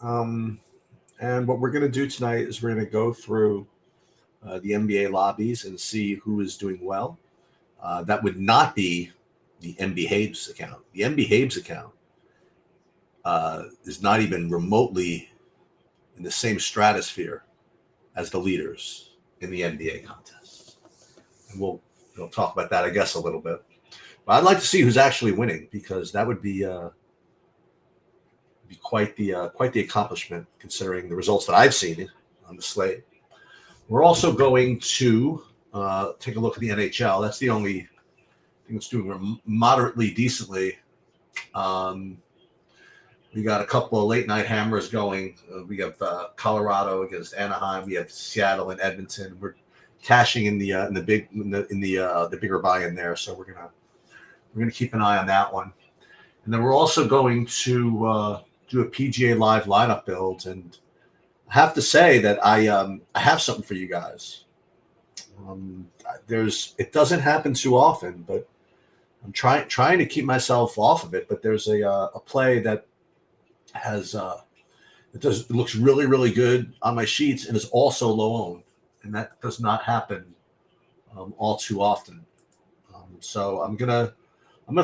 And what we're going to do tonight is we're going to go through the NBA lobbies and see who is doing well. That would not be the MB Habes account. The MB Habes account is not even remotely in the same stratosphere as the leaders in the NBA contest. And we'll talk about that, I guess, a little bit. But I'd like to see who's actually winning, because that would be quite the accomplishment, considering the results that I've seen on the slate. We're also going to take a look at the NHL. That's the only thing that's doing moderately decently. We got a couple of late night hammers going. We have Colorado against Anaheim. We have Seattle and Edmonton. We're cashing in the bigger buy-in there, so we're gonna keep an eye on that one. And then we're also going to do a PGA Live lineup build, and I have to say that I have something for you guys. It doesn't happen too often, but I'm trying to keep myself off of it. But there's a play that has it looks really, really good on my sheets and is also low owned, and that does not happen all too often. So I'm gonna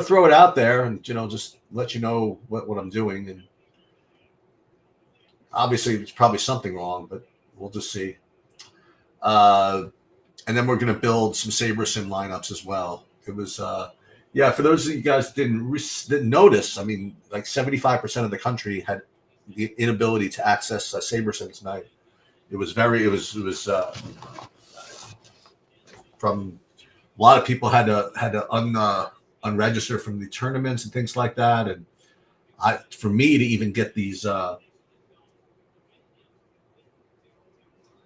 throw it out there and just let you know what I'm doing. And obviously it's probably something wrong, but we'll just see. And then we're gonna build some SaberSim lineups as well. It was for those of you guys didn't notice, I mean, like 75% of the country had the inability to access SaberSim tonight. It was from a lot of people had to unregister from the tournaments and things like that. And for me to even get these,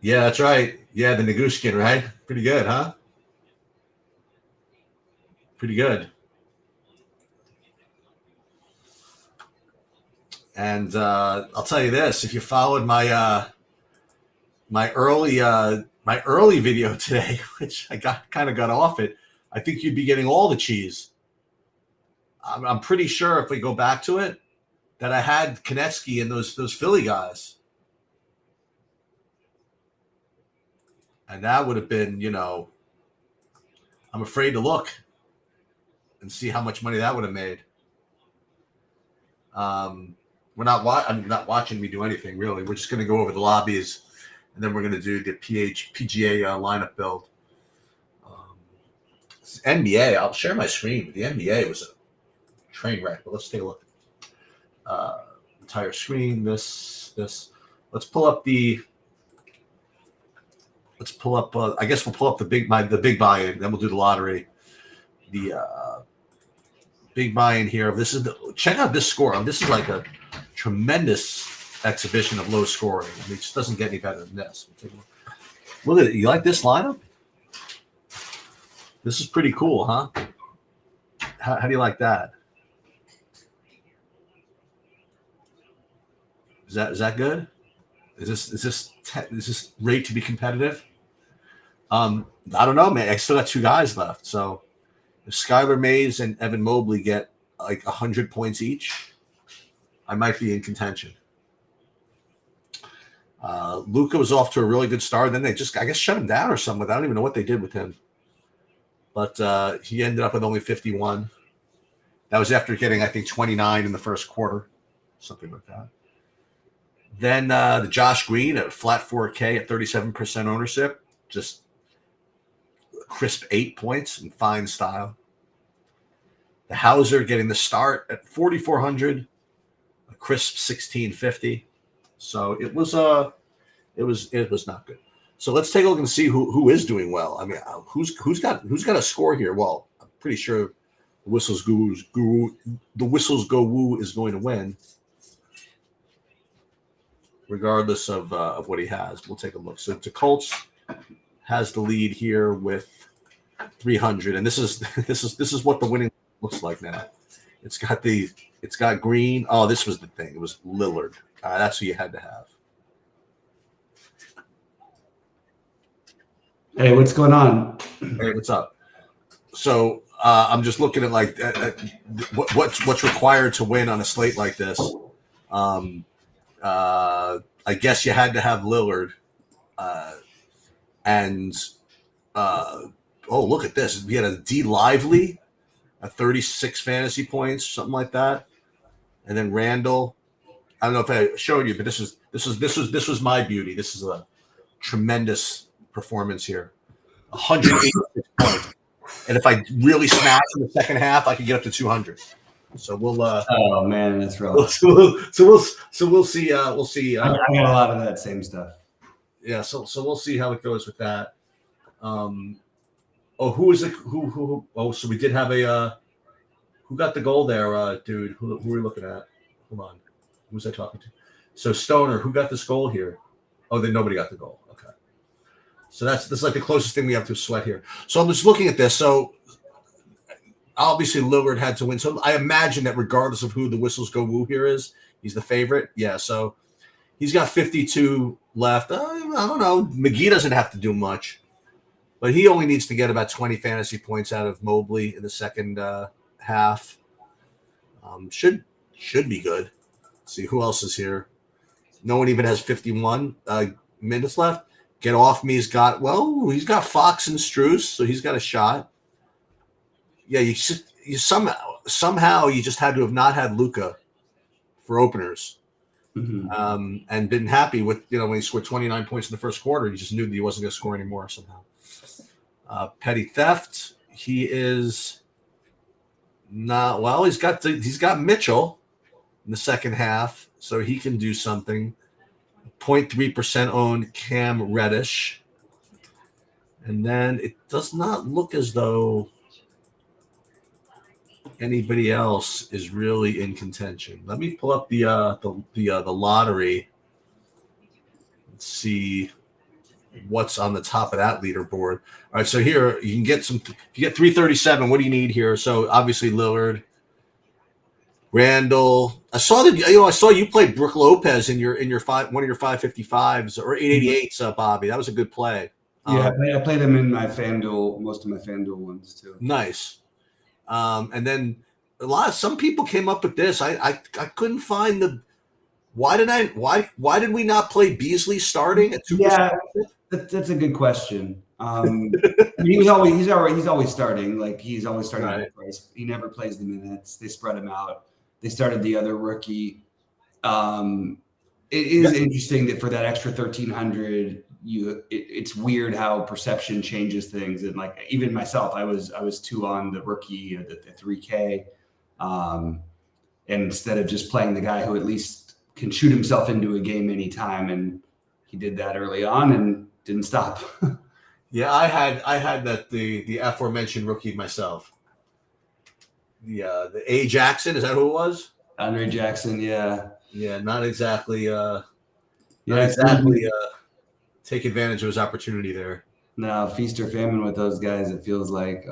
yeah, that's right. Yeah, the Nagushkin, right? Pretty good, huh? Pretty good. And I'll tell you this: if you followed my early video today, which I kind of got off it, I think you'd be getting all the cheese. I'm pretty sure if we go back to it, that I had Konecki and those Philly guys, and that would have been, I'm afraid to look and see how much money that would have made. I'm not watching me do anything really. We're just going to go over the lobbies, and then we're going to do the PGA lineup build. NBA, I'll share my screen. The NBA was a train wreck, but let's take a look. Entire screen. This. Let's pull up. I guess we'll pull up the big buy-in. Then we'll do the lottery. The big buy-in here. Check out this score. This is like a tremendous exhibition of low scoring. I mean, it just doesn't get any better than this. Look at it. You like this lineup? This is pretty cool, huh? How do you like that? Is that good? Is this rate to be competitive? I don't know, man. I still got two guys left. So if Skylar Mays and Evan Mobley get like 100 points each, I might be in contention. Luka was off to a really good start. Then they just, I guess, shut him down or something. I don't even know what they did with him. But he ended up with only 51. That was after getting, I think, 29 in the first quarter, something like that. Then the Josh Green at flat 4K at 37% ownership, just crisp 8 points in fine style. The Hauser getting the start at 4,400, a crisp 1650. So it was not good. So let's take a look and see who is doing well. I mean, who's got a score here? Well, I'm pretty sure the Whistles Go Woo is going to win, regardless of what he has. We'll take a look. So DeColts has the lead here with 300, and this is what the winning looks like now. It's got Green. Oh, this was the thing. It was Lillard. That's who you had to have. Hey, what's going on? Hey, what's up? So I'm just looking at what's required to win on a slate like this. I guess you had to have Lillard. And oh, look at this. We had a D Lively at 36 fantasy points, something like that. And then Randall. I don't know if I showed you, but this was my beauty. This is a tremendous performance here. 186 points. And if I really smash in the second half, I could get up to 200. So we'll. Oh man, that's rough. So we'll see. We'll see. I got a lot of that same stuff. Yeah. So we'll see how it goes with that. Who is it? Who? Oh, so we did have a. Who got the goal there, dude? Who are we looking at? Hold on. Who was I talking to? So Stoner, who got this goal here? Oh, then nobody got the goal. Okay. So this is like the closest thing we have to a sweat here. So I'm just looking at this. So obviously Lillard had to win. So I imagine that regardless of who the whistles go woo here is, he's the favorite. Yeah. So he's got 52 left. I don't know. McGee doesn't have to do much, but he only needs to get about 20 fantasy points out of Mobley in the second half. Should be good. Let's see who else is here. No one even has 51 minutes left. Get off me. He's got Fox and Strus, so he's got a shot. Yeah, you somehow you just had to have not had Luka for openers, and been happy with when he scored 29 points in the first quarter. You just knew that he wasn't going to score anymore somehow. Petty theft. He is not well. He's got Mitchell in the second half, so he can do something. 0.3% owned Cam Reddish, and then it does not look as though anybody else is really in contention. Let me pull up the lottery and see what's on the top of that leaderboard. All right, so here you can get you get 337. What do you need here? So obviously Lillard, Randall. I saw you played Brook Lopez in your one of your 555s or 888s, Bobby. That was a good play. Yeah, I played him in my FanDuel, most of my FanDuel ones too. Nice. And then some people came up with this. I couldn't find the. Why did we not play Beasley starting at 2%? Yeah, that's a good question. He's always starting. Like he's always starting. Right. He never plays the minutes. They spread him out. They started the other rookie. It is interesting that for that extra 1,300, it's weird how perception changes things. And like even myself, I was 2 on the rookie at the 3K, and instead of just playing the guy who at least can shoot himself into a game anytime, and he did that early on and didn't stop. Yeah, I had that the aforementioned rookie myself. The A. Jackson, is that who it was? Andre Jackson, yeah. Yeah, not exactly take advantage of his opportunity there. No, feast or famine with those guys, it feels like.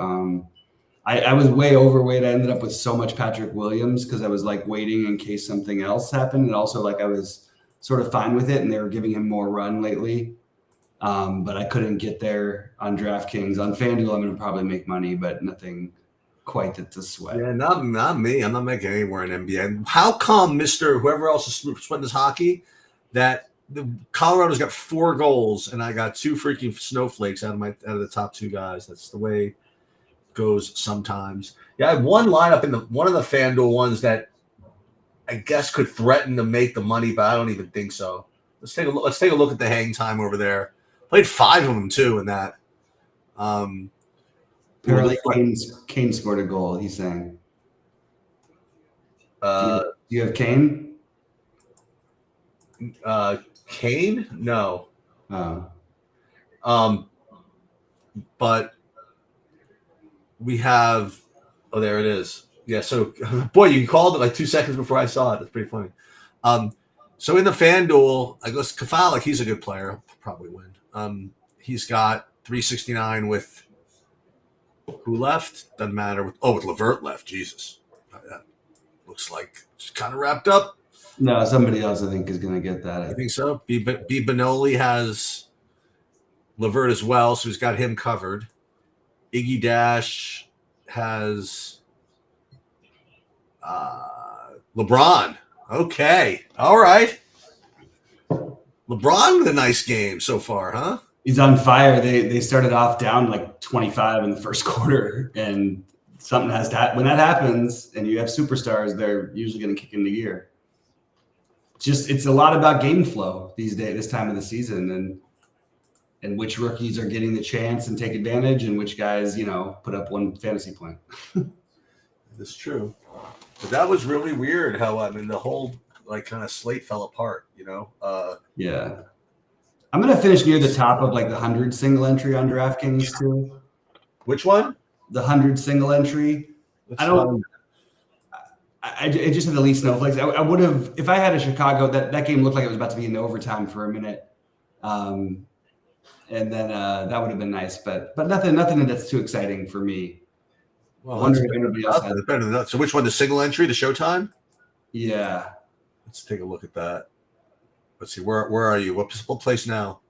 I was way overweight. I ended up with so much Patrick Williams because I was like waiting in case something else happened. And also like I was sort of fine with it and they were giving him more run lately. But I couldn't get there on DraftKings. On FanDuel, I'm going to probably make money, but nothing quite at the sweat. Yeah, not me. I'm not making anywhere in NBA. How come Mr. whoever else is sweating his hockey that the Colorado's got 4 goals and I got 2 freaking snowflakes out of the top 2 guys? That's the way it goes sometimes. Yeah, I had one lineup in one of the FanDuel ones that I guess could threaten to make the money, but I don't even think so. Let's take a look at the hang time over there. Played 5 of them too in that. Apparently Kane scored a goal, he's saying. Do you have Kane? Kane? No. Oh. But we have there it is. Yeah, so boy, you called it like 2 seconds before I saw it. That's pretty funny. So in the FanDuel, I guess Kefalik, he's a good player. He'll probably win. He's got 369 with who left? Doesn't matter. With LeVert left. Jesus. That looks like it's kind of wrapped up. No, somebody else I think is going to get that. I think so. B. Benoli has LeVert as well, so he's got him covered. Iggy Dash has LeBron. Okay. All right. LeBron with a nice game so far, huh? He's on fire. They started off down like 25 in the first quarter, and something has to happen. When that happens, and you have superstars, they're usually going to kick into gear. It's a lot about game flow these days, this time of the season, and which rookies are getting the chance and take advantage, and which guys, put up one fantasy point. That's true. But that was really weird how the whole like kind of slate fell apart, Yeah. I'm going to finish near the top of like the 100 single entry on DraftKings too. Which one? The 100 single entry. It just had the least snowflakes. I would have, if I had a Chicago, that game looked like it was about to be in overtime for a minute. And then that would have been nice, but nothing that's too exciting for me. Well, that's better than that. So which one, the single entry, the Showtime? Yeah. Let's take a look at that. Let's see. Where are you? What place now?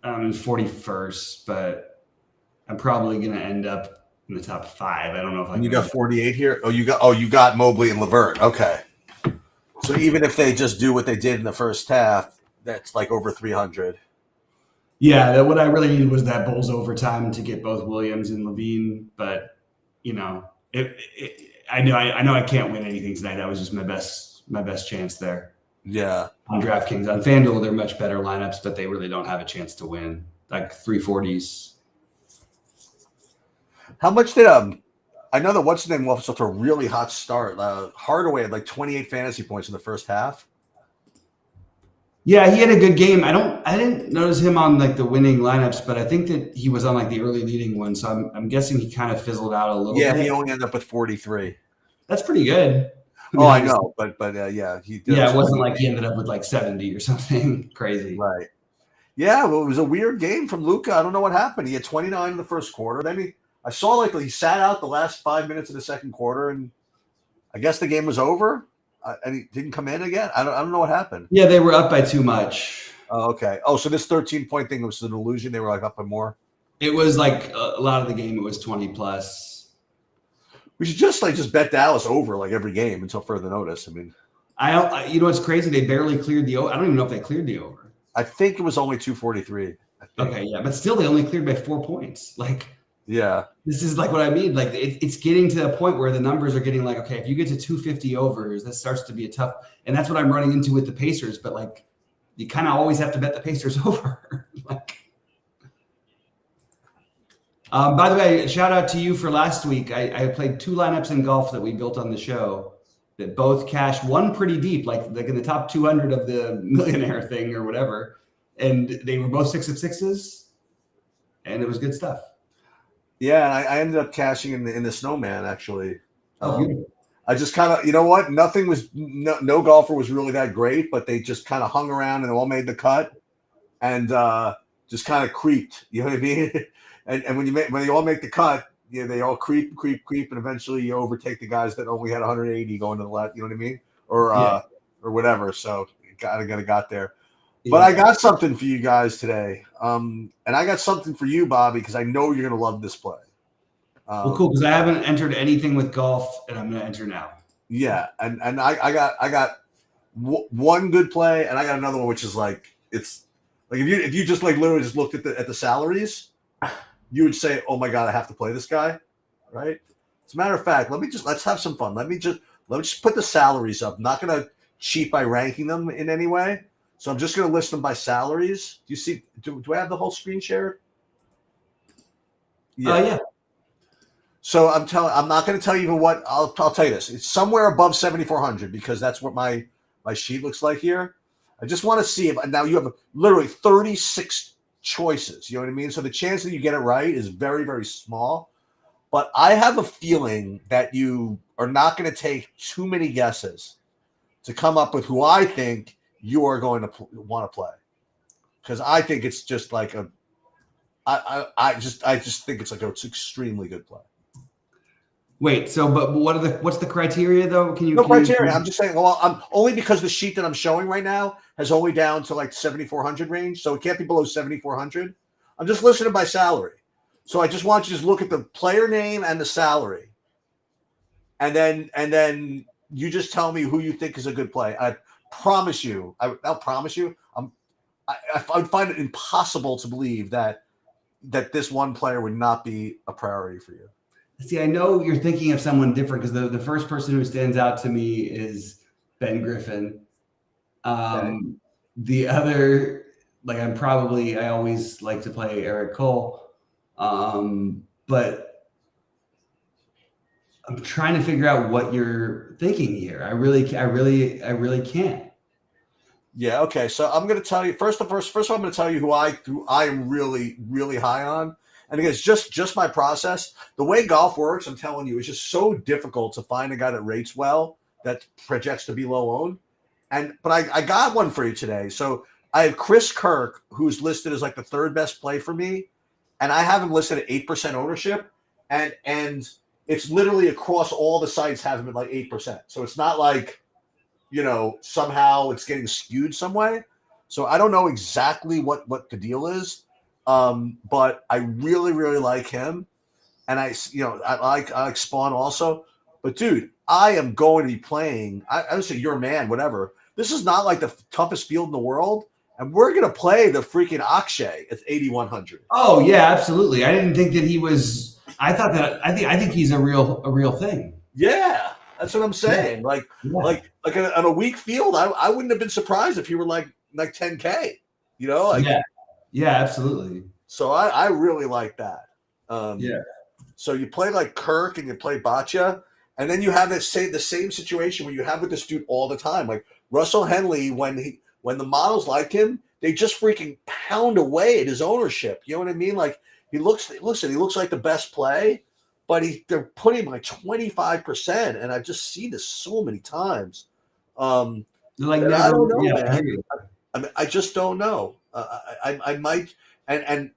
I'm in 41st, but I'm probably going to end up in the top 5. I don't know if I. You got 48 here. You got Mobley and LeVert. Okay. So even if they just do what they did in the first half, that's like over 300. Yeah, what I really needed was that Bulls overtime to get both Williams and Levine, but I know I can't win anything tonight. That was just my best chance there. Yeah. On DraftKings. On FanDuel, they're much better lineups, but they really don't have a chance to win. Like 340s. How much did I know that what's his name was off to a really hot start. Hardaway had like 28 fantasy points in the first half. Yeah, he had a good game. I didn't notice him on like the winning lineups, but I think that he was on like the early leading one. So I'm guessing he kind of fizzled out a little bit. Yeah, he only ended up with 43. That's pretty good. I know, but yeah, he did. Yeah, it wasn't like he ended up with like 70 or something crazy. Right. Yeah, well, it was a weird game from Luka. I don't know what happened. He had 29 in the first quarter. Then I saw like he sat out the last 5 minutes of the second quarter, and I guess the game was over. And he didn't come in again. I don't know what happened. Yeah, they were up by too much. Oh, okay. Oh, so this 13-point thing was an illusion. They were like up by more. It was like a lot of the game. It was 20 plus. We should just bet Dallas over like every game until further notice. I mean, what's crazy? They barely cleared the over. I don't even know if they cleared the over. I think it was only 243. Okay, yeah, but still, they only cleared by 4 points. Like, yeah, this is like what I mean. Like, it's getting to a point where the numbers are getting like, okay, if you get to 250 overs, that starts to be a tough. And that's what I'm running into with the Pacers. But like, you kind of always have to bet the Pacers over. Like. By the way, shout out to you for last week. I played 2 lineups in golf that we built on the show that both cashed, one pretty deep, like in the top 200 of the millionaire thing or whatever. And they were both 6 of 6s, and it was good stuff. Yeah, I ended up cashing in the Snowman actually. Beautiful. I just kind of, you know what? Nothing was no golfer was really that great, but they just kind of hung around and all made the cut, and just kind of creeped. You know what I mean? And when they all make the cut, they all creep, and eventually you overtake the guys that only had 180 going to the left. You know what I mean? Or whatever. So got there. Yeah. But I got something for you guys today, and I got something for you, Bobby, because I know you're gonna love this play. Well, cool, because I haven't entered anything with golf, and I'm gonna enter now. Yeah, and I got one good play, and I got another one, which is like it's like if you just like literally just looked at the salaries, you would say, "Oh my God, I have to play this guy," right? As a matter of fact, let's have some fun. Let me just put the salaries up. I'm not gonna cheat by ranking them in any way. So I'm just going to list them by salaries. Do you see? Do I have the whole screen shared? Yeah. So I'm not going to tell you even what. I'll tell you this. It's somewhere above 7,400 because that's what my sheet looks like here. I just want to see if now you have literally 36 choices. You know what I mean? So the chance that you get it right is very, very small. But I have a feeling that you are not going to take too many guesses to come up with who I think you are going to want to play, because I think it's just like I just think it's like it's extremely good play. Wait, so but what's the criteria though? No criteria. I'm just saying. Well, I'm only because the sheet that I'm showing right now has only down to like 7,400 range, so it can't be below 7,400. I'm just listening by salary, so I just want you to just look at the player name and the salary, and then you just tell me who you think is a good play. I'll promise you. I would find it impossible to believe that this one player would not be a priority for you. See, I know you're thinking of someone different because the first person who stands out to me is Ben Griffin. Okay. The other, like I always like to play Eric Cole, but I'm trying to figure out what you're thinking here. I really can't. Yeah. Okay. So I'm going to tell you first. I'm going to tell you who I am really, really high on. And again, it's just my process. The way golf works, I'm telling you, it's just so difficult to find a guy that rates well, that projects to be low owned. But I got one for you today. So I have Chris Kirk, who's listed as like the third best play for me, and I have him listed at 8% ownership, and it's literally across all the sites have him at like 8%. So it's not like, somehow it's getting skewed some way. So I don't know exactly what the deal is, but I really, really like him, and I like Spawn also. But dude, I am going to be playing. I would say your man, whatever. This is not like the toughest field in the world, and we're gonna play the freaking Akshay at 8,100. Oh yeah, absolutely. I didn't think that he was. I think he's a real thing. Yeah, that's what I'm saying. Yeah. Like on a weak field, I wouldn't have been surprised if he were like 10K. Yeah, absolutely. So I really like that. Yeah. So you play like Kirk and you play Boccia, and then you have the same situation where you have with this dude all the time. Like Russell Henley, when the models like him, they just freaking pound away at his ownership. You know what I mean? Like he looks like the best play, but they're putting him like 25%, and I've just seen this so many times. I don't know, man. I just don't know. I might, and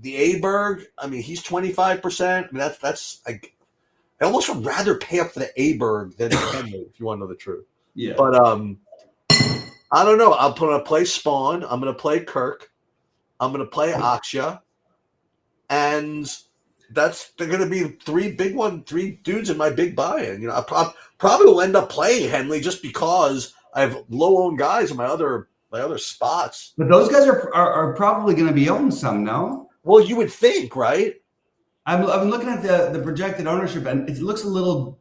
the Aberg, I mean, he's 25%. I mean, that's I almost would rather pay up for the Aberg than Henley, if you want to know the truth. Yeah. But I don't know. I'm going to play Spawn. I'm going to play Kirk. I'm going to play Akshay. And they're going to be three dudes in my big buy-in. I probably will end up playing Henley just because I have low-owned guys in my other spots. But those guys are probably going to be owned some, no? Well, you would think, right? I've been looking at the projected ownership, and it looks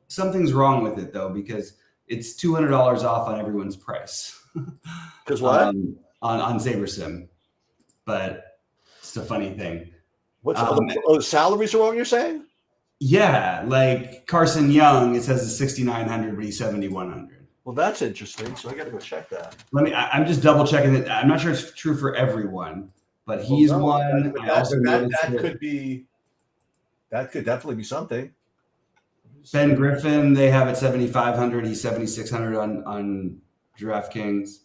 something's wrong with it though, because it's $200 off on everyone's price. Because what? On SaberSim, but it's a funny thing. What's the salaries are wrong? You're saying? Yeah, like Carson Young, it says it's 6,900, but he's 7,100. Well, that's interesting. So I got to go check that. I'm just double checking it. I'm not sure it's true for everyone, but he's one. That could definitely be something. Ben Griffin, they have at 7,500. He's 7,600 on DraftKings.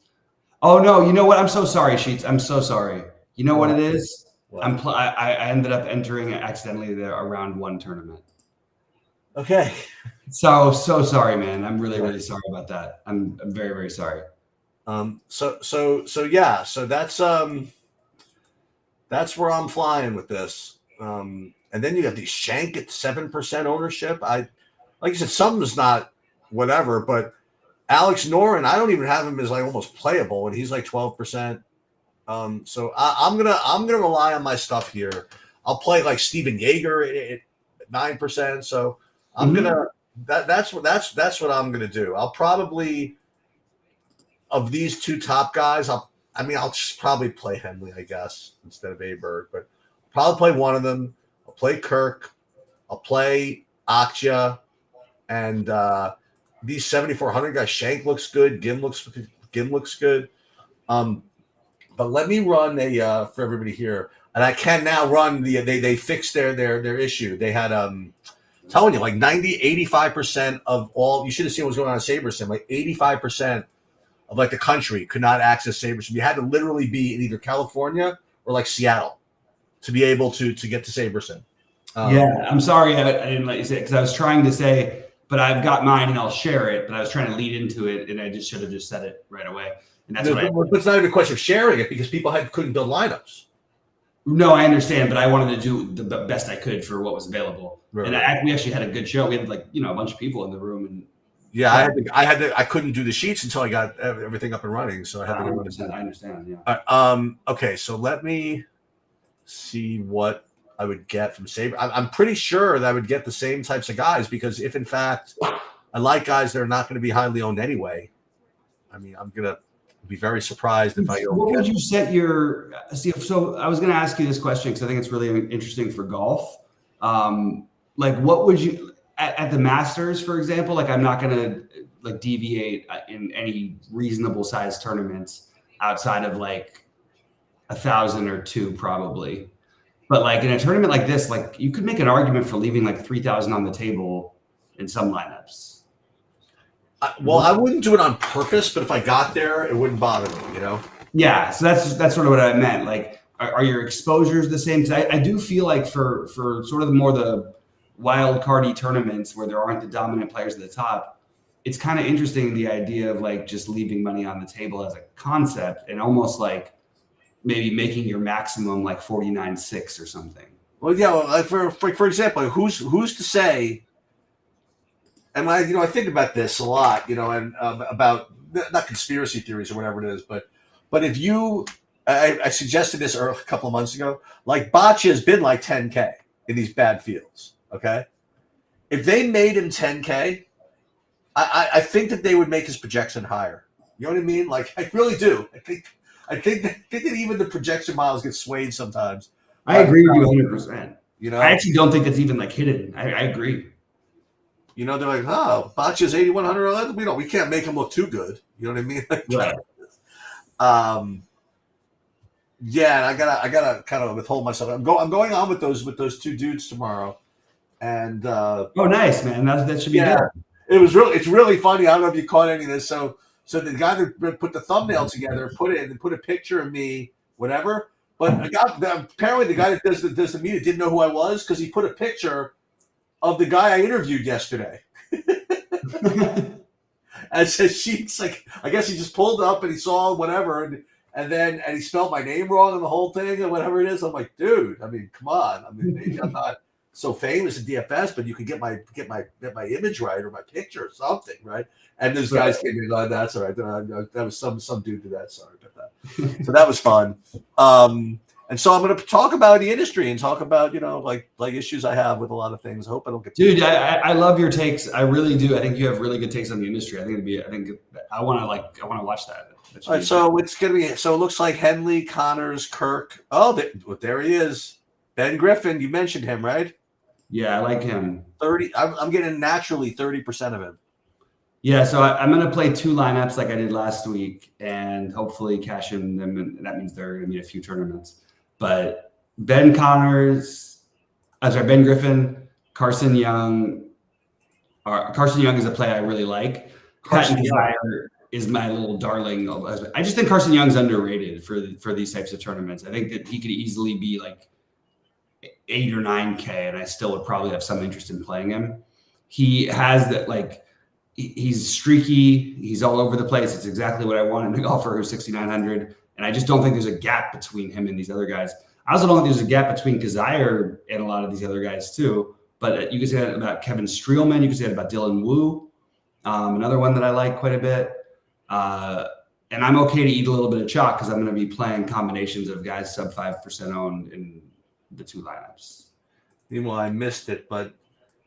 Oh no! You know what? I'm so sorry, Sheets. I'm so sorry. You know what it is? What? I ended up entering accidentally a round one tournament. Okay. So sorry, man. I'm really, really sorry about that. I'm very, very sorry. So yeah. So that's where I'm flying with this. And then you have the Shank at 7% ownership. Like you said, something's not whatever, but Alex Noren, I don't even have him as like almost playable, and he's like 12%. So I'm gonna rely on my stuff here. I'll play like Steven Yeager at 9%. So I'm that's what I'm gonna do. I'll probably, of these two top guys, I'll just probably play Henley, I guess, instead of Aberg, but probably play one of them. I'll play Kirk. I'll play Akshay, and these 7,400 guys. Shank looks good. Gim looks good. But let me run for everybody here, and I can now run they fixed their issue. They had telling you like 85% of all. You should have seen what was going on in SaberSim. Like 85% of like the country could not access SaberSim. You had to literally be in either California or like Seattle to be able to get to SaberSim. Yeah, I'm sorry I didn't let you say it because I was trying to say, but I've got mine and I'll share it. But I was trying to lead into it, and I just should have just said it right away. And that's but it's not even a question of sharing it because people couldn't build lineups. No, I understand, but I wanted to do the best I could for what was available. Right. And we actually had a good show. We had a bunch of people in the room, and Yeah, I couldn't do the sheets until I got everything up and running, so I had to go. 100%, I understand. Yeah. Okay, so let me see what I would get from Saber. I'm pretty sure that I would get the same types of guys because if in fact I like guys that are not going to be highly owned anyway, I mean, I'm gonna be very surprised if I don't. What would you set your see? So I was going to ask you this question because I think it's really interesting for golf. Like, what would you at the Masters, for example? Like, I'm not going to like deviate in any reasonable size tournaments outside of like 1,000 or two, probably. But like in a tournament like this, like you could make an argument for leaving like 3,000 on the table in some lineups. Well, I wouldn't do it on purpose, but if I got there, it wouldn't bother me, you know? Yeah, so that's sort of what I meant. Like, are your exposures the same? Because I do feel like for sort of the wild cardy tournaments where there aren't the dominant players at the top, it's kind of interesting the idea of like just leaving money on the table as a concept and almost like maybe making your maximum like 49.6 or something. Well, yeah. Well, like for example, who's to say? And I think about this a lot, and about not conspiracy theories or whatever it is, but if you, I suggested this a couple of months ago, like Boccia has been like 10K in these bad fields. Okay, if they made him 10K, I think that they would make his projection higher. You know what I mean? Like I really do. I think that even the projection models get swayed sometimes. I agree with you 100%. I actually don't think that's even like hidden. I agree. They're like, oh, Boccia's 8,100. We can't make him look too good. You know what I mean? Right. Yeah, I gotta kind of withhold myself. I'm going on with those two dudes tomorrow, and oh, nice, man. That should be good. It's really funny. I don't know if you caught any of this. So the guy that put the thumbnail together put a picture of me, whatever. But apparently the guy that does the media didn't know who I was because he put a picture of the guy I interviewed yesterday. And so she's like, I guess he just pulled up and he saw whatever, and he spelled my name wrong and the whole thing and whatever it is. I'm like, dude, I mean, come on. I mean, maybe I'm not so famous in DFS, but you can get my image right or my picture or something, right? And those guys came in like, that's all right. That was some dude to that. Sorry about that. So that was fun. And so I'm going to talk about the industry and talk about, like issues I have with a lot of things. I hope I don't get. Dude, I love your takes. I really do. I think you have really good takes on the industry. I want to watch that. All right, so it's going to be. So it looks like Henley, Connors, Kirk. Oh, there he is. Ben Griffin. You mentioned him, right? Yeah, I like him. 30. I'm getting naturally 30% of him. Yeah, so I'm going to play two lineups like I did last week, and hopefully cash in them. And that means they're going to be a few tournaments. But Ben Griffin, Carson Young. Carson Young is a play I really like. Patton Kizzire is my little darling. I just think Carson Young's underrated for these types of tournaments. I think that he could easily be like 8 or 9K, and I still would probably have some interest in playing him. He has that, like, he's streaky. He's all over the place. It's exactly what I want in a golfer who's 6,900. And I just don't think there's a gap between him and these other guys. I also don't think there's a gap between Kizzire and a lot of these other guys too. But you can say that about Kevin Streelman. You can say that about Dylan Wu, another one that I like quite a bit. And I'm okay to eat a little bit of chalk because I'm going to be playing combinations of guys sub 5% owned in the two lineups. Meanwhile, I missed it, but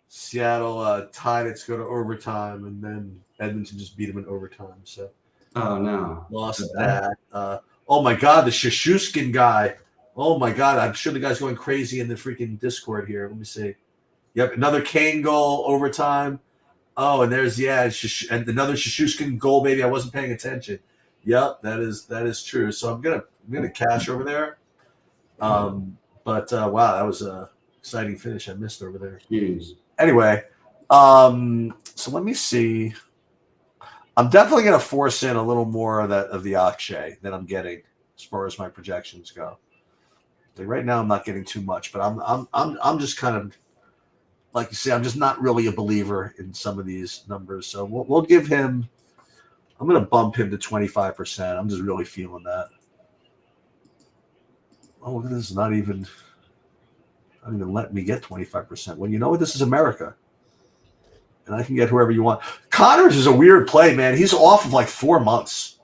Seattle tied it to go to overtime, and then Edmonton just beat them in overtime. So, oh no, lost that. Oh my God, the Shishuskin guy. Oh my God, I'm sure the guy's going crazy in the freaking Discord here. Let me see. Yep, another Kane goal, overtime. Oh, and there's and another Shishuskin goal. Maybe I wasn't paying attention. Yep, that is true. So I'm gonna cash over there. But wow, that was a exciting finish I missed over there. Jeez. Anyway, so let me see. I'm definitely going to force in a little more of the Akshay than I'm getting as far as my projections go. Like right now, I'm not getting too much, but I'm just kind of, like you say, I'm just not really a believer in some of these numbers. So we'll give him. I'm going to bump him to 25%. I'm just really feeling that. Oh, look at this! Not even let me get 25%. Well, you know what? This is America. and I can get whoever you want. Connors is a weird play, man. He's off of like 4 months.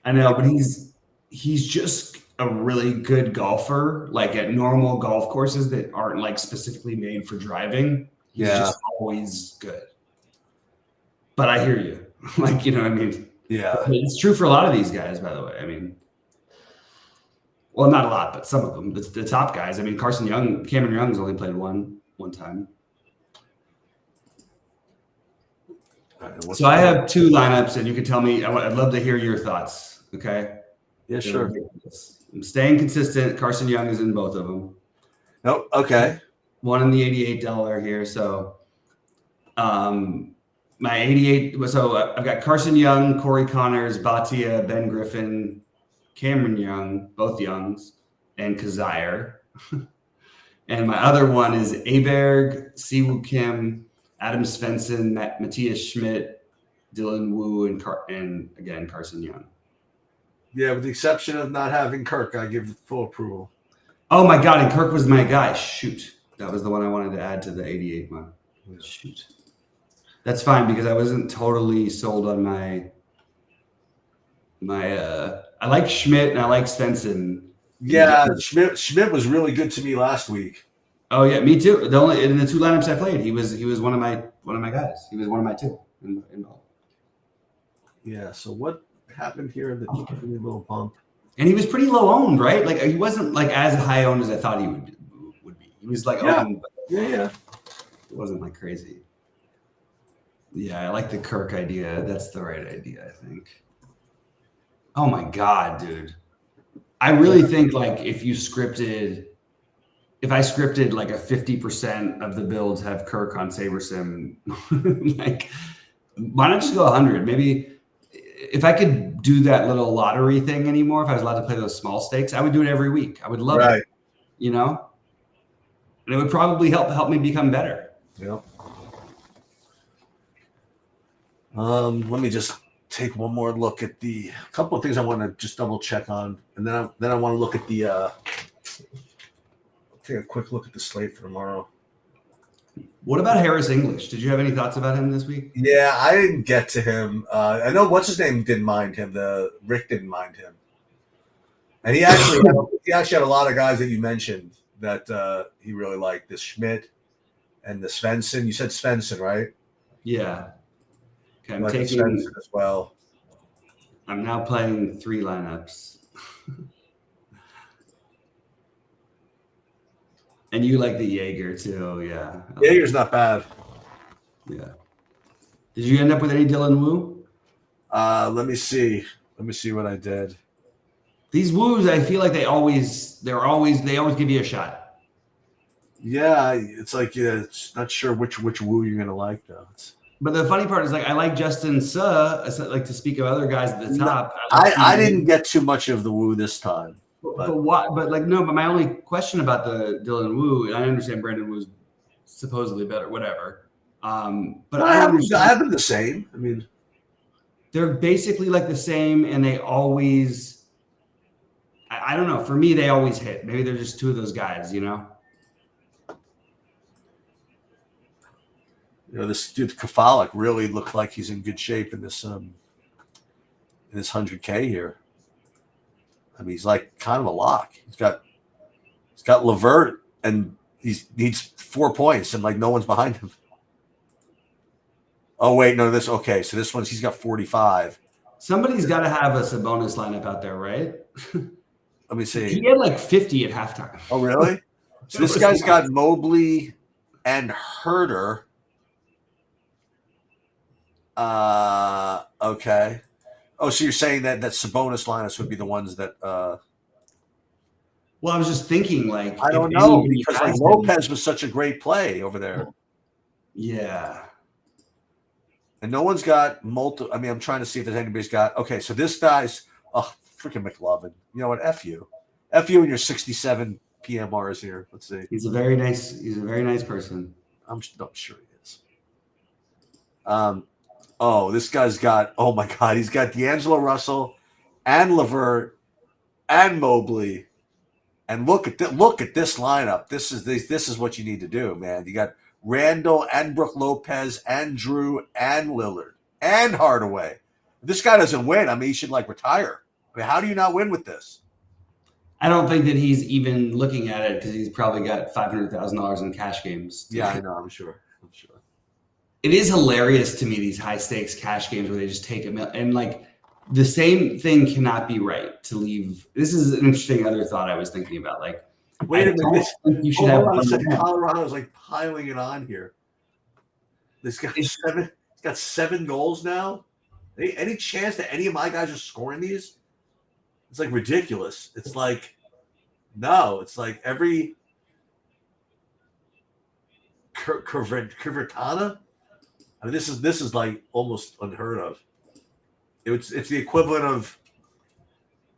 I know, but he's just a really good golfer. Like at normal golf courses that aren't like specifically made for driving, he's just always good. But I hear you. Like, you know what I mean? Yeah. It's true for a lot of these guys, by the way. I mean, well, not a lot, but some of them. The top guys. I mean, Cameron Young's only played one time. Right, so I have 2 lineups, and you can tell me. I'd love to hear your thoughts. Okay. Yeah, sure. I'm staying consistent. Carson Young is in both of them. Nope. Okay. One in the $88 here. So, my 88. So I've got Carson Young, Corey Connors, Bhatia, Ben Griffin, Cameron Young, both Youngs, and Kazire. And my other one is Aberg, Siwoo Kim, Adam Svensson, Matthias Schmidt, Dylan Wu, and again Carson Young. Yeah, with the exception of not having Kirk, I give full approval. Oh my God, and Kirk was my guy. Shoot. That was the one I wanted to add to the 88 one. Shoot. That's fine because I wasn't totally sold on my I like Schmidt and I like Svensson. Yeah, Schmidt was really good to me last week. Oh yeah, me too. The only in the 2 lineups I played, he was one of my guys. He was one of my 2 in all. Yeah, so what happened here that gave me a little bump? And he was pretty low owned, right? Like he wasn't like as high owned as I thought he would be. He was like owned, but yeah. It wasn't like crazy. Yeah, I like the Kirk idea. That's the right idea, I think. Oh my God, dude. I really think like if I scripted like a 50% of the builds have Kirk on SaberSim, like why not just go 100? Maybe if I could do that little lottery thing anymore, if I was allowed to play those small stakes, I would do it every week. I would love it, you know? And it would probably help me become better. Yep. Let me just take one more look at a couple of things I want to just double check on, and then I want to look at take a quick look at the slate for tomorrow. What about Harris English? Did you have any thoughts about him this week? Yeah, I didn't get to him. I know what's his name didn't mind him. Rick didn't mind him, and he actually had a lot of guys that you mentioned that he really liked. This Schmidt and the Svensson. You said Svensson, right? Yeah. Okay, I'm taking Svensson as well. I'm now playing 3 lineups. And you like the Jaeger too, yeah. Jaeger's not bad. Yeah. Did you end up with any Dylan Wu? Let me see what I did. These Woos, I feel like they always give you a shot. Yeah, it's like it's not sure which Wu you're gonna like though. But the funny part is, like, I like Justin Suh. Like to speak of other guys at the top. I didn't get too much of the Wu this time. But what? But like no. But my only question about the Dylan Wu, and I understand Brandon Wu's supposedly better, whatever. But I have them the same. I mean, they're basically like the same, and they always. I don't know. For me, they always hit. Maybe they're just 2 of those guys, you know. You know, this dude Kafalik really looked like he's in good shape in this 100K here. I mean, he's like kind of a lock. He's got Levert, and he needs 4 points, and like no one's behind him. Oh wait, no, okay. So this one's he's got 45. Somebody's got to have a Sabonis lineup out there, right? Let me see. He had like 50 at halftime. Oh really? So this guy's got Mobley and Herter. Okay. Oh, so you're saying that Sabonis lineups would be the ones that Well, I was just thinking, like, I don't know, because like Lopez was such a great play over there. Yeah. And no one's got multiple. I mean, I'm trying to see if there's anybody's got. Okay, so this guy's freaking McLovin. You know what? F you and your 67 PMRs here. Let's see. He's a very nice person. I'm sure he is. Oh, this guy's got. Oh my God, he's got D'Angelo Russell, and Levert, and Mobley, and look at this lineup. This is what you need to do, man. You got Randall and Brook Lopez and Drew and Lillard and Hardaway. If this guy doesn't win, I mean, he should like retire. I mean, how do you not win with this? I don't think that he's even looking at it because he's probably got $500,000 in cash games. Yeah, I know. I'm sure. It is hilarious to me, these high stakes cash games where they just take and like the same thing cannot be right to leave. This is an interesting other thought I was thinking about. Like, wait a minute. You should have Colorado's like piling it on here. This guy he's got 7 goals now. Any chance that any of my guys are scoring these? It's like ridiculous. It's like no. It's like every Curvatana. I mean, this is like almost unheard of. It's the equivalent of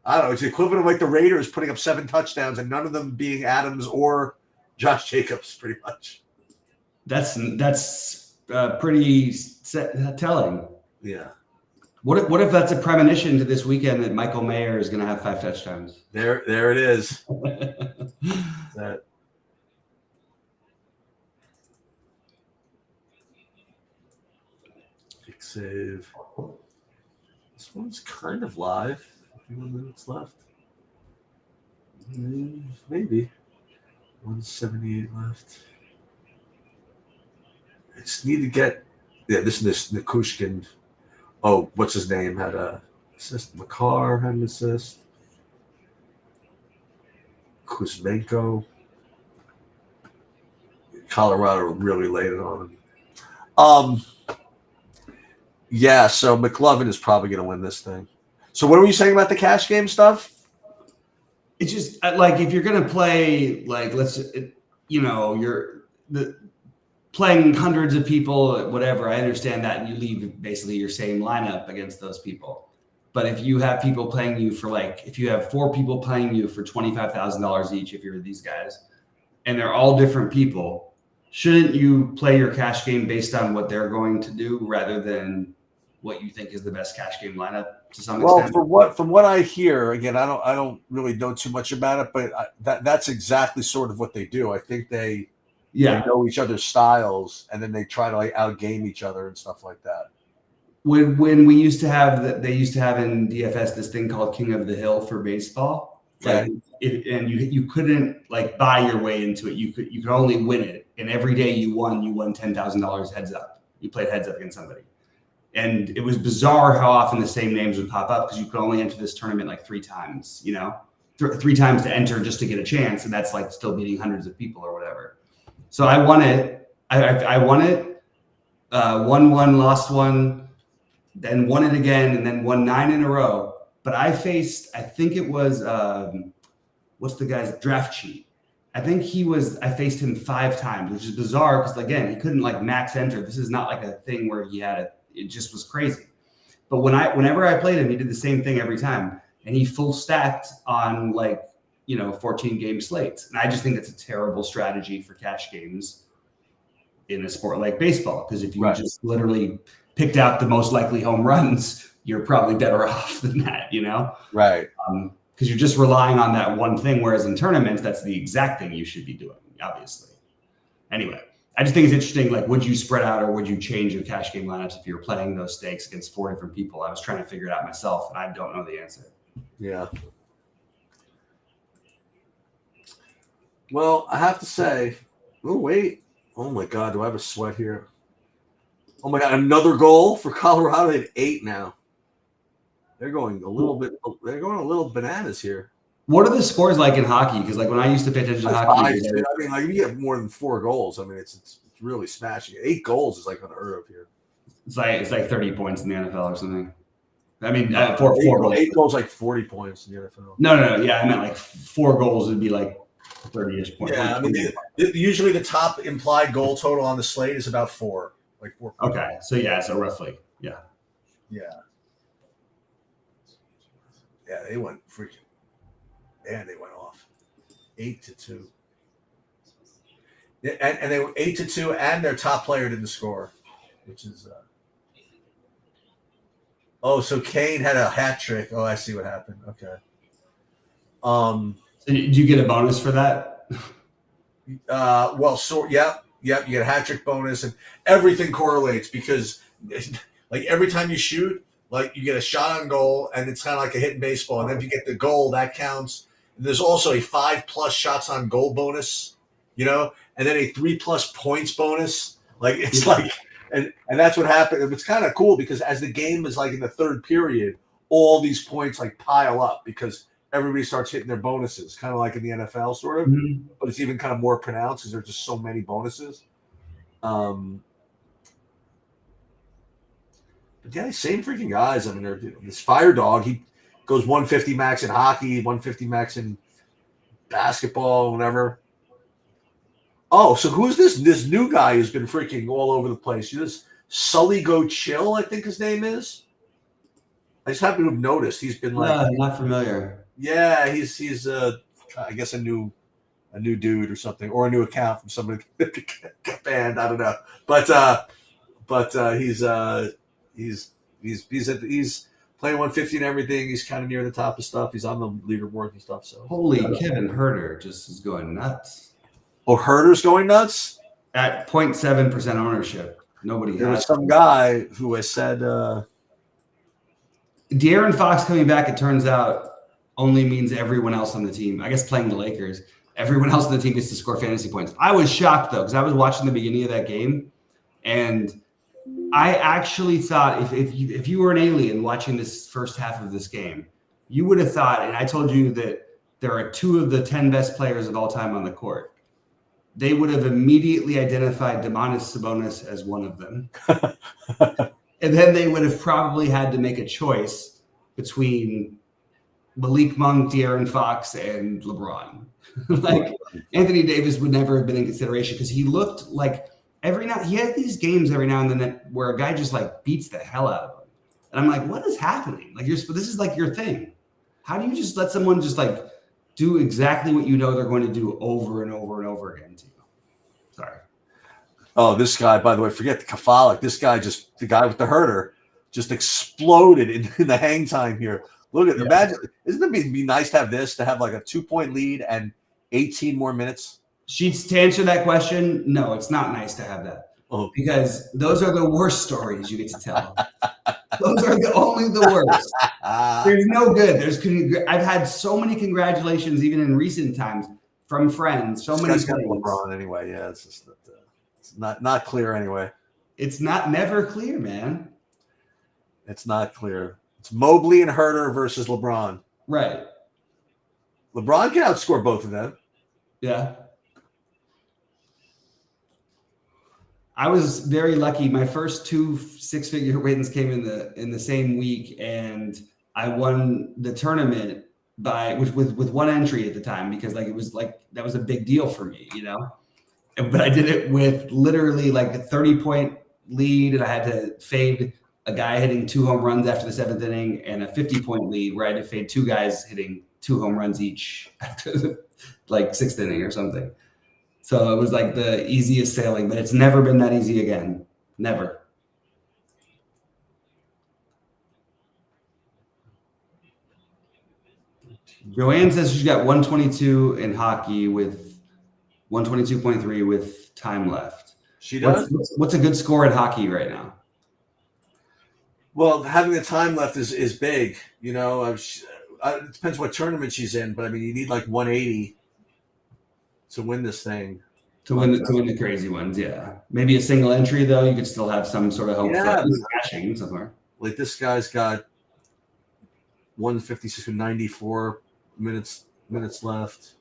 I don't know. It's the equivalent of like the Raiders putting up 7 touchdowns and none of them being Adams or Josh Jacobs, pretty much. That's pretty telling. Yeah. What if that's a premonition to this weekend that Michael Mayer is going to have 5 touchdowns? There it is. That. Big save. This one's kind of live. A few more minutes left. Maybe. 178 left. I just need to get. Yeah, this Nikushkin. Oh, what's his name? Had a assist. Makar had an assist. Kuzmenko. Colorado really laid it on him. Yeah, so McLovin is probably going to win this thing. So what were you saying about the cash game stuff? It's just like if you're going to play, like you're playing hundreds of people, whatever. I understand that, and you leave basically your same lineup against those people. But if you have people playing you for if you have 4 people playing you for $25,000 each, if you're these guys, and they're all different people, shouldn't you play your cash game based on what they're going to do rather than what you think is the best cash game lineup to some extent? Well, from what I hear, again, I don't really know too much about it, but that's exactly sort of what they do. I think they know each other's styles, and then they try to like outgame each other and stuff like that. When we used to have they used to have in DFS this thing called King of the Hill for baseball, and you couldn't like buy your way into it. You could only win it, and every day you won $10,000 heads up. You played heads up against somebody, and it was bizarre how often the same names would pop up because you could only enter this tournament like 3 times. 3 times to enter just to get a chance, and that's like still beating hundreds of people or whatever. So I won it. I won it. Won 1, lost 1, then won it again, and then won 9 in a row. But I think it was, what's the guy's draft cheat? I faced him 5 times, which is bizarre because, again, he couldn't like max enter. This is not like a thing where he had it just was crazy. But whenever I played him, he did the same thing every time. And he full stacked on 14 game slates. And I just think that's a terrible strategy for cash games in a sport like baseball. Because if you just literally picked out the most likely home runs, you're probably better off than that, Right. Because you're just relying on that one thing. Whereas in tournaments, that's the exact thing you should be doing, obviously. Anyway, I just think it's interesting. Like, would you spread out or would you change your cash game lineups if you're playing those stakes against 4 different people? I was trying to figure it out myself, and I don't know the answer. Yeah. Well, I have to say, oh, wait. Oh, my God. Do I have a sweat here? Oh, my God. Another goal for Colorado. They have 8 now. They're going a little bananas here. What are the scores like in hockey? Because when I used to pay attention to hockey, if you get more than 4 goals, it's really smashing. 8 goals is like unheard of here. It's like 30 points in the NFL or something. I mean, 8 goals like 40 points in the NFL. No. Yeah, I meant like 4 goals would be like 30-ish points. Yeah, usually the top implied goal total on the slate is about 4. Like 4. Okay, so roughly, yeah. Yeah. Yeah, they went freaking. And they went off 8-2. And they were 8-2, and their top player didn't score, which is. So Kane had a hat trick. Oh, I see what happened. Okay. So do you get a bonus for that? Yeah. Yep, you get a hat trick bonus, and everything correlates because, like, every time you shoot, like, you get a shot on goal, and it's kind of like a hit in baseball. And then if you get the goal, that counts. And there's also a 5+ shots on goal bonus, and then a 3+ points bonus. Like, it's like, and that's what happened. It's kind of cool because as the game is like in the third period, all these points like pile up because everybody starts hitting their bonuses, kind of like in the NFL, sort of. Mhm. But it's even kind of more pronounced because there's just so many bonuses. But yeah, same freaking guys. I mean, this Fire Dog, he goes 150 max in hockey, 150 max in basketball, whatever. Oh, so who's this new guy who's been freaking all over the place? This Sully Go Chill, I think his name is. I just happen to have noticed he's been like, not familiar. yeah, he's I guess a new dude or something, or a new account from somebody got banned. I don't know, but he's playing 150 and everything. He's kind of near the top of stuff. He's on the leaderboard and stuff. So Holy, Kevin Herter just is going nuts. Oh, Herter's going nuts at 0.7% ownership. Nobody. There was some guy who has said De'Aaron Fox coming back. It turns out only means everyone else on the team. I guess playing the Lakers, everyone else on the team gets to score fantasy points. I was shocked though because I was watching the beginning of that game, and I actually thought if you were an alien watching this first half of this game, you would have thought, and I told you that there are 2 of the 10 best players of all time on the court. They would have immediately identified Domantas Sabonis as one of them. And then they would have probably had to make a choice between Malik Monk, De'Aaron Fox, and LeBron. Like Anthony Davis would never have been in consideration because he looked like he has these games every now and then where a guy just like beats the hell out of him. And I'm like, what is happening? Like this is like your thing. How do you just let someone just like do exactly what you know they're going to do over and over and over again to you? Sorry. Oh, this guy, by the way, forget the Kafalik. This guy the guy with the Herter just exploded in the hang time here. Look at imagine, isn't it be nice to have like a 2-point lead and 18 more minutes? Sheets, to answer that question, no, it's not nice to have that. Oh. Because those are the worst stories you get to tell. Those are only the worst. There's no good. I've had so many congratulations, even in recent times, from friends. So many things. LeBron anyway. Yeah, it's just it's not clear anyway. It's never clear, man. It's not clear. It's Mobley and Herter versus LeBron. Right. LeBron can outscore both of them. Yeah. I was very lucky. My first 2 6-figure wins came in the same week, and I won the tournament with one entry at the time because like it was like that was a big deal for me, But I did it with literally like a 30-point lead, and I had to fade a guy hitting 2 home runs after the 7th inning, and a 50-point lead where I had to fade 2 guys hitting 2 home runs each after the like 6th inning or something. So it was like the easiest sailing, but it's never been that easy again. Never. Joanne says she's got 122 in hockey with 122.3 with time left. She does. What's a good score in hockey right now? Well, having the time left is big. It depends what tournament she's in, but I mean, you need like 180 to win this thing. To win the crazy ones, yeah. Maybe a single entry though, you could still have some sort of hope for crashing somewhere. Like this guy's got 156 with 94 minutes left.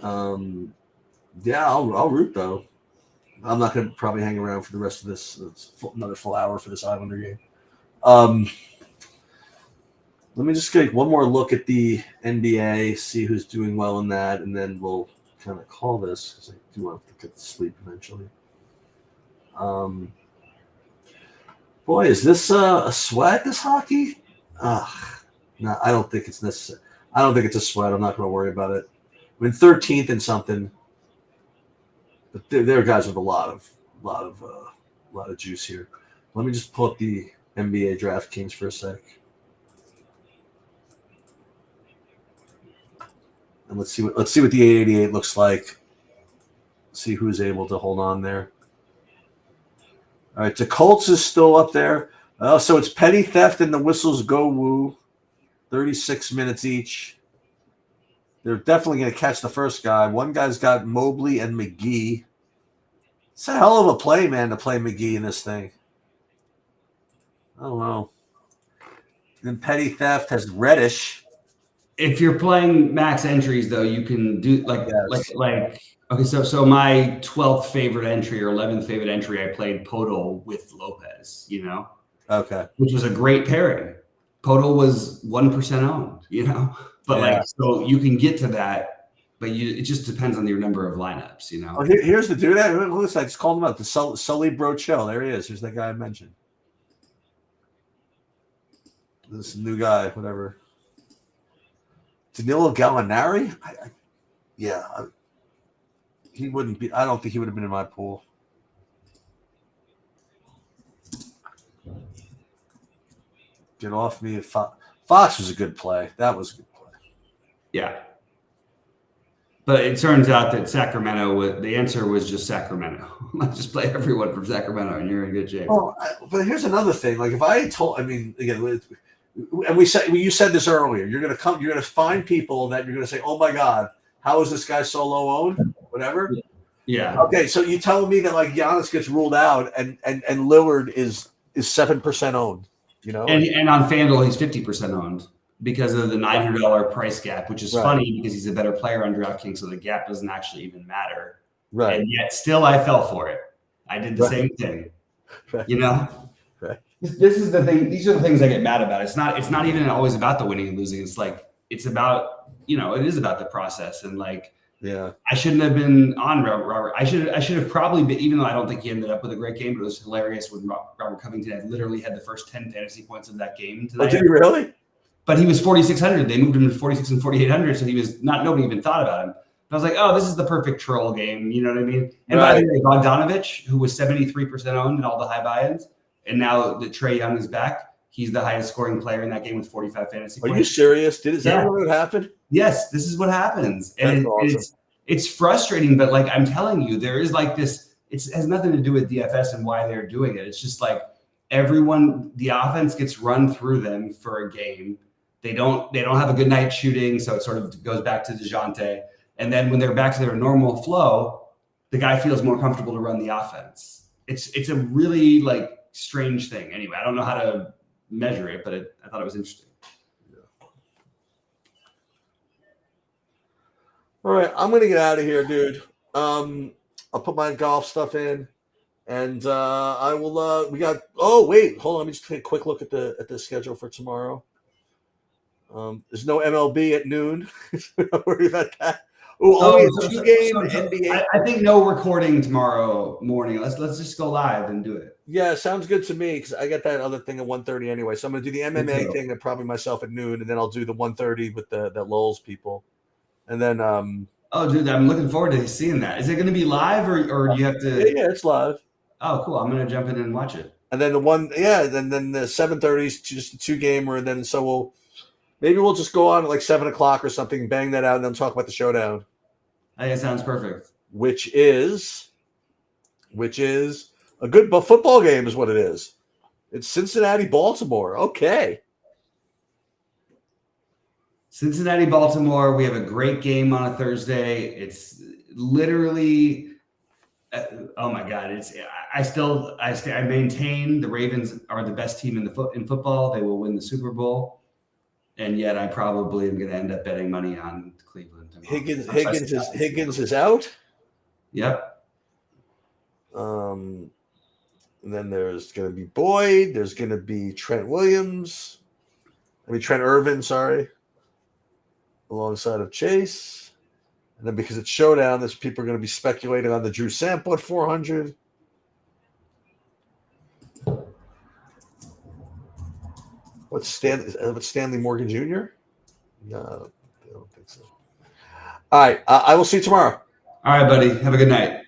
Yeah, I'll root though. I'm not going to probably hang around for the rest of this. It's another full hour for this Islander game. Let me just take one more look at the NBA, see who's doing well in that, and then we'll kind of call this because I do want to get to sleep eventually. Boy, is this a sweat, this hockey? No, I don't think it's necessary. I don't think it's a sweat. I'm not going to worry about it. I mean, 13th and something. But there are guys with a lot of juice here. Let me just pull up the NBA DraftKings for a sec, and let's see what the 888 looks like. see who's able to hold on there. All right, the Colts is still up there. So it's Petty Theft and the Whistles Go Woo, 36 minutes each. They're definitely going to catch the first guy. One guy's got Mobley and McGee. It's a hell of a play, man, to play McGee in this thing. I don't know. Then Petty Theft has Reddish. If you're playing max entries, though, you can do like okay. So my 12th favorite entry or 11th favorite entry, I played Podol with Lopez. You know, okay, which was a great pairing. Podol was 1% owned. You know, but so you can get to that, but it just depends on your number of lineups. You know. Oh, here's the dude. Listen, I just called him out. The Sully Brochell. There he is. Here's that guy I mentioned. This new guy, whatever. Danilo Gallinari? He wouldn't be. I don't think he would have been in my pool. Get off me. Fox was a good play. That was a good play. Yeah. But it turns out that Sacramento, the answer was just Sacramento. Let's just play everyone from Sacramento and you're in good shape. Oh, but here's another thing. Like if I told, I mean, again, and you said this earlier, you're going to find people that you're going to say, oh my God, how is this guy so low owned? Whatever. Yeah. Okay. So you telling me that like Giannis gets ruled out and Lillard is 7% owned, you know? And on FanDuel, he's 50% owned because of the $900 price gap, which is funny because he's a better player on DraftKings. So the gap doesn't actually even matter. Right. And yet still I fell for it. I did the same thing, you know? Right. This is the thing. These are the things I get mad about. It's not even always about the winning and losing. It's like, it's about, it is about the process. And like, I shouldn't have been on Robert. I should have probably been, even though I don't think he ended up with a great game, but it was hilarious when Robert Covington had literally had the first 10 fantasy points of that game tonight. Oh, did he really? But he was 4,600. They moved him to 46 and 4,800. So he was nobody even thought about him. I was like, oh, this is the perfect troll game. You know what I mean? And by the way, Bogdanovich, who was 73% owned in all the high buy-ins, and now that Trae Young is back, he's the highest scoring player in that game with 45 fantasy points. Are you serious? Is that what happened? Yes, this is what happens. And it's frustrating, but like I'm telling you, there is like this, it has nothing to do with DFS and why they're doing it. It's just like the offense gets run through them for a game. They don't have a good night shooting, so it sort of goes back to DeJounte. And then when they're back to their normal flow, the guy feels more comfortable to run the offense. It's a really like strange thing. Anyway, I don't know how to measure it, but I thought it was interesting. All right, I'm gonna get out of here, dude. I'll put my golf stuff in, and I will. We got. Oh wait, hold on. Let me just take a quick look at the schedule for tomorrow. There's no MLB at noon. Don't worry about that. Only a two-game NBA. I think no recording tomorrow morning. Let's just go live and do it. Yeah, sounds good to me because I got that other thing at 1:30 anyway. So I'm gonna do the MMA thing and probably myself at noon, and then I'll do the 1:30 with the Lowell's people, and then. Oh, dude, I'm looking forward to seeing that. Is it going to be live or do you have to? Yeah, it's live. Oh, cool. I'm gonna jump in and watch it. And then then the 7:30 is just a 2-gamer, and then so we'll just go on at like 7 o'clock or something, bang that out, and then talk about the showdown. I think it sounds perfect. Which is a good football game, is what it is. It's Cincinnati, Baltimore. Okay. Cincinnati, Baltimore. We have a great game on a Thursday. It's literally, oh my God! I maintain the Ravens are the best team in football. They will win the Super Bowl, and yet I probably am going to end up betting money on Cleveland. Higgins is out. Yep. And then there's going to be Boyd. There's going to be Trent Irvin. Sorry. Alongside of Chase. And then because it's showdown, there's people are going to be speculating on the Drew Sample at 400. What's Stanley Morgan Jr.? No, I don't think so. All right. I will see you tomorrow. All right, buddy. Have a good night.